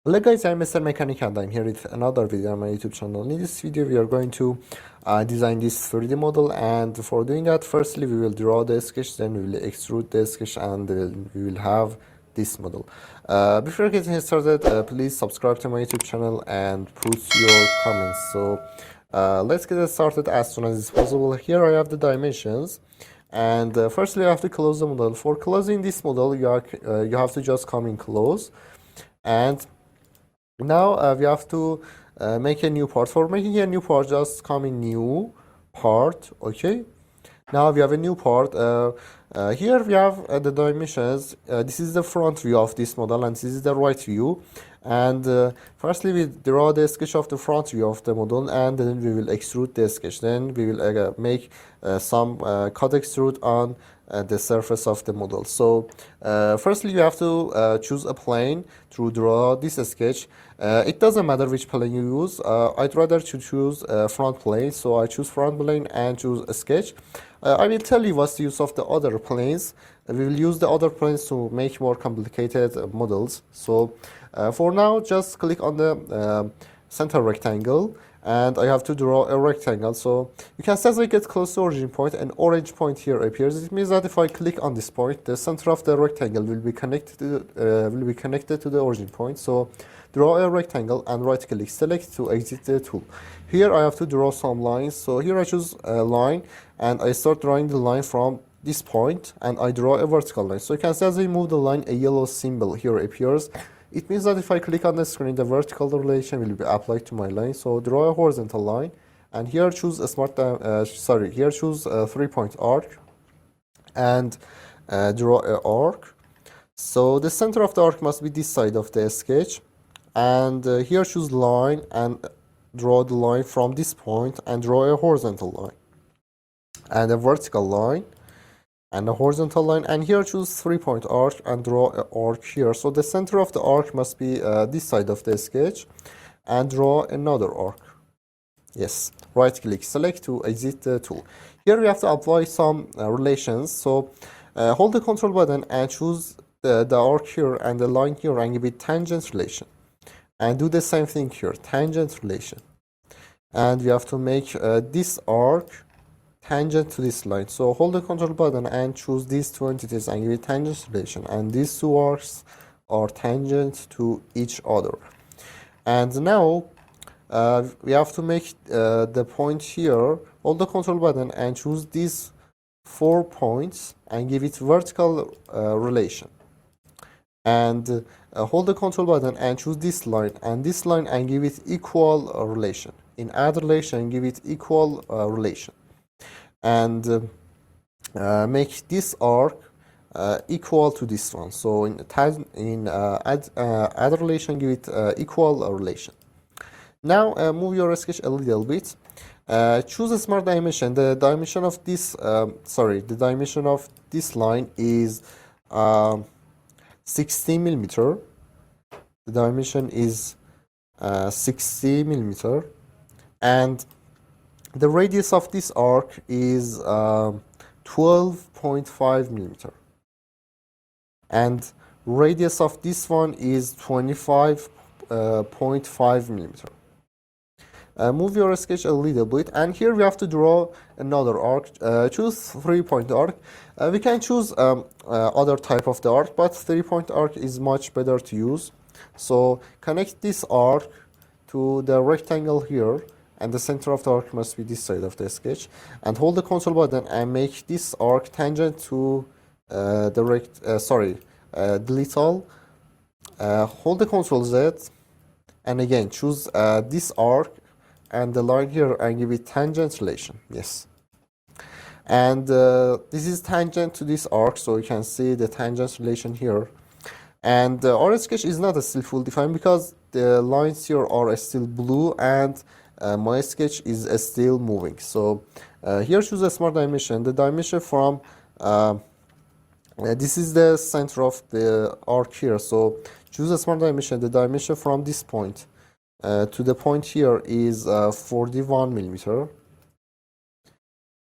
Hello guys, I'm Mr.Mechanic and I'm here with another video on my YouTube channel. In this video we are going to design this 3D model, and for doing that, firstly we will draw the sketch, then we will extrude the sketch, and we will have this model. Before getting started, please subscribe to my YouTube channel and put your comments. So let's get started as soon as possible. Here I have the dimensions, and firstly I have to close the model. For closing this model, you have to just come in close, and now we have to make a new part. For making a new part, just come in new part. Okay, now we have a new part. Here we have the dimensions. This is the front view of this model, and this is the right view. And firstly we draw the sketch of the front view of the model, and then we will extrude the sketch. Then we will make some cut extrude on the surface of the model. So firstly you have to choose a plane to draw this sketch. It doesn't matter which plane you use. I'd rather to choose front plane, so I choose front plane and choose a sketch. I will tell you what's the use of the other planes. We will use the other planes to make more complicated models. So for now, just click on the center rectangle, and I have to draw a rectangle. So you can see as I get close to origin point, an orange point here appears. It means that if I click on this point, the center of the rectangle will be connected to the origin point. So draw a rectangle and right click, select to exit the tool. Here I have to draw some lines. So here I choose a line, and I start drawing the line from this point, and I draw a vertical line. So you can see as I move the line, a yellow symbol here appears. It means that if I click on the screen, the vertical relation will be applied to my line. So draw a horizontal line, and here choose a here choose a 3-point arc, and draw an arc. So the center of the arc must be this side of the sketch, and here choose line and draw the line from this point, and draw a horizontal line and a vertical line and a horizontal line, and here choose 3-point arc and draw an arc here. So the center of the arc must be this side of the sketch, and draw another arc. Yes, right click, select to exit the tool. Here we have to apply some relations. So hold the control button and choose the arc here and the line here, and give it tangent relation, and do the same thing here, tangent relation. And we have to make this arc tangent to this line. So hold the control button and choose these two entities and give it tangent relation, and these two arcs are tangent to each other. And now we have to make the point here. Hold the control button and choose these 4 points and give it vertical relation, and hold the control button and choose this line and this line and give it equal relation. In add relation, give it equal relation, and make this arc equal to this one. So in add relation, give it equal relation. Now move your sketch a little bit. Choose a smart dimension. The dimension of this the dimension of this line is 60 millimeter. The dimension is 60 millimeter, and the radius of this arc is 12.5 millimeter, and radius of this one is 25.5 millimeter. Move your sketch a little bit, and here we have to draw another arc. Choose 3-point arc. We can choose other type of the arc, but 3-point arc is much better to use. So connect this arc to the rectangle here, and the center of the arc must be this side of the sketch, and hold the control button and make this arc tangent to delete all. Hold the Control Z, and again choose this arc and the line here and give it tangent relation. Yes, and this is tangent to this arc, so you can see the tangent relation here. And our sketch is not still full defined because the lines here are still blue, and my sketch is still moving. So here choose a smart dimension. The dimension from this is the center of the arc here, so choose a smart dimension. The dimension from this point to the point here is 41 millimeter,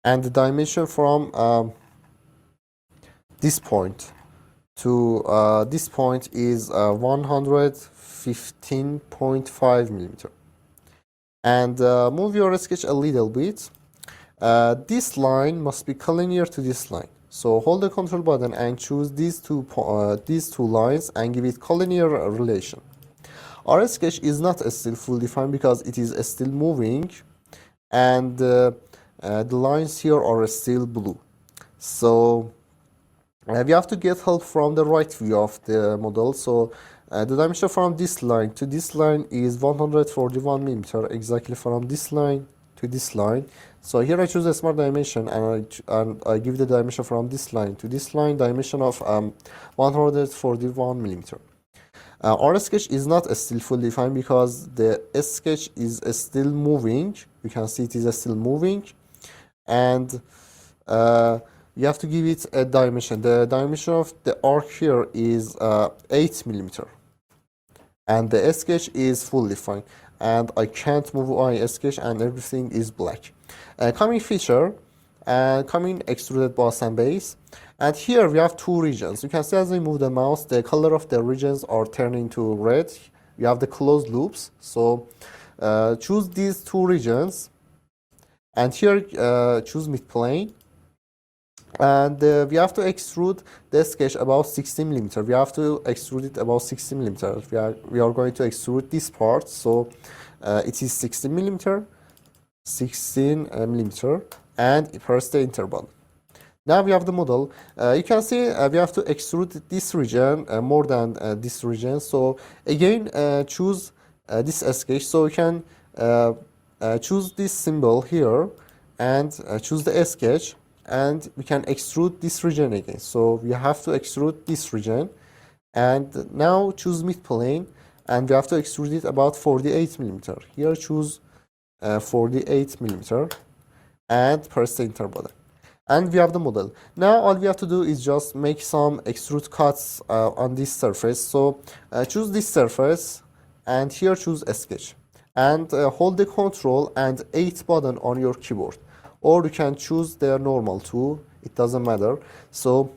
and the dimension from this point to this point is 115.5 millimeter. And move your sketch a little bit. This line must be collinear to this line. So hold the control button and choose these two lines and give it collinear relation. Our sketch is not still fully defined because it is still moving, and the lines here are still blue. So we have to get help from the right view of the model. So the dimension from this line to this line is 141 millimeter, exactly from this line to this line. So here I choose a smart dimension, and I give the dimension from this line to this line, dimension of 141 millimeter. Our sketch is not still fully defined because the sketch is still moving. You can see it is still moving, and you have to give it a dimension. The dimension of the arc here is 8 millimeter, and the sketch is fully defined, and I can't move my sketch, and everything is black. Coming feature, coming extruded boss and base, and here we have two regions. You can see as I move the mouse, the color of the regions are turning to red. You have the closed loops. So choose these two regions, and here choose midplane, and we have to extrude the sketch about 16 millimeter. We have to extrude it about 16 millimeter. We are going to extrude this part, so it is 16 millimeter, and press the enter button. Now we have the model. You can see we have to extrude this region more than this region. So again, choose this sketch. So you can choose this symbol here and choose the sketch, and we can extrude this region again. So we have to extrude this region, and now choose midplane, and we have to extrude it about 48 millimeter. Here choose 48 millimeter and press the enter button. And we have the model. Now all we have to do is just make some extrude cuts on this surface. So choose this surface, and here choose a sketch, and hold the control and 8 button on your keyboard, or you can choose the normal tool, it doesn't matter. So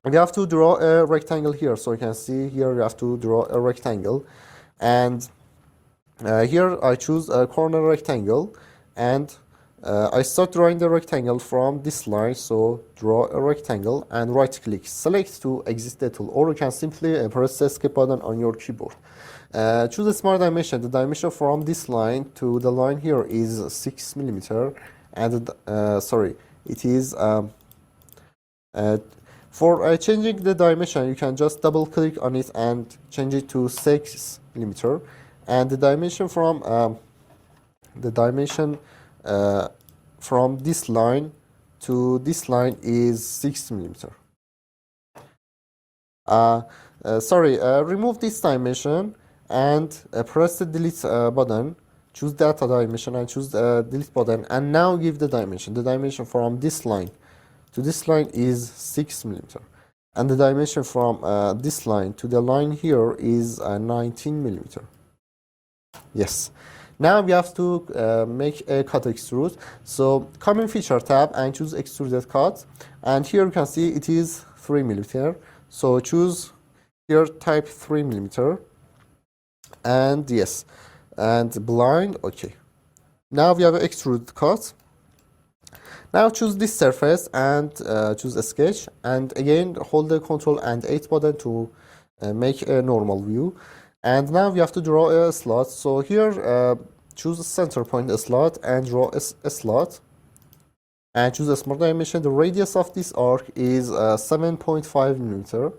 we have to draw a rectangle here. So you can see here we have to draw a rectangle, and here I choose a corner rectangle, and I start drawing the rectangle from this line. So draw a rectangle and right click, select to exit the tool, or you can simply press the escape button on your keyboard. Choose a smart dimension. The dimension from this line to the line here is 6 millimeter, and it is for changing the dimension, you can just double click on it and change it to 6 millimeter, and the dimension from this line to this line is 6 millimeter. Remove this dimension and press the delete button. Choose data dimension and choose the delete button, and now give the dimension. The dimension from this line to this line is 6 millimeter, and the dimension from this line to the line here is 19 millimeter. Yes. Now we have to make a cut extrude. So come in feature tab and choose extruded cut, and here you can see it is 3 millimeter. So choose here type 3 millimeter, and yes, and blind. Okay. Now we have an extruded cut. Now choose this surface and choose a sketch, and again hold the control and 8 button to make a normal view. And now we have to draw a slot. So here choose a center point slot and draw a slot, and choose a smart dimension. The radius of this arc is 7.5 millimeter,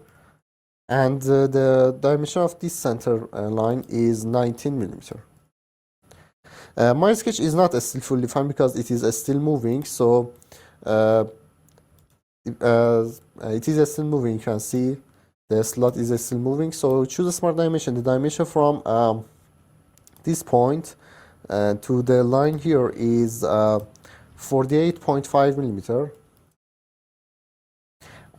and the dimension of this center line is 19 millimeter. My sketch is not still fully defined because it is still moving. So it is still moving. You can see the slot is still moving. So choose a smart dimension. The dimension from this point to the line here is 48.5 millimeter.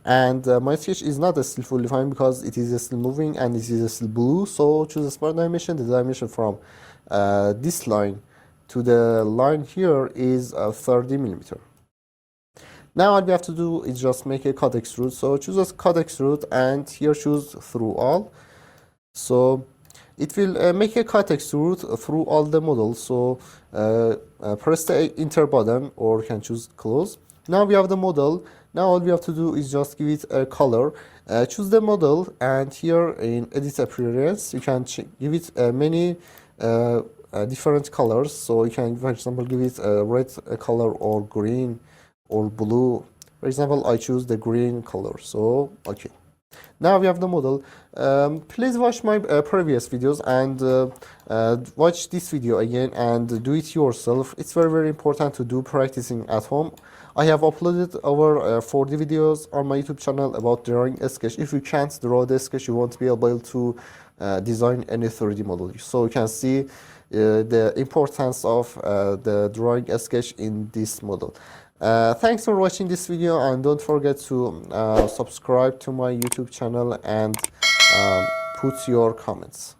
And my sketch is not still fully defined because it is still moving and it is still blue. So choose a smart dimension. The dimension from this line to the line here is 30 millimeter. Now all we have to do is just make a cut extrude. So choose a cut extrude and here choose through all. So it will make a cut extrude through all the models. So press the enter button or you can choose close. Now we have the model. Now all we have to do is just give it a color. Choose the model and here in edit appearance you can give it many different colors. So you can, for example, give it a red color or green or blue. For example, I choose the green color. So okay. Now we have the model. Please watch my previous videos and watch this video again and do it yourself. It's very important to do practicing at home. I have uploaded over 40 videos on my YouTube channel about drawing a sketch. If you can't draw the sketch, you won't be able to design any 3D model. So you can see the importance of the drawing a sketch in this model. Thanks for watching this video and don't forget to subscribe to my YouTube channel and put your comments.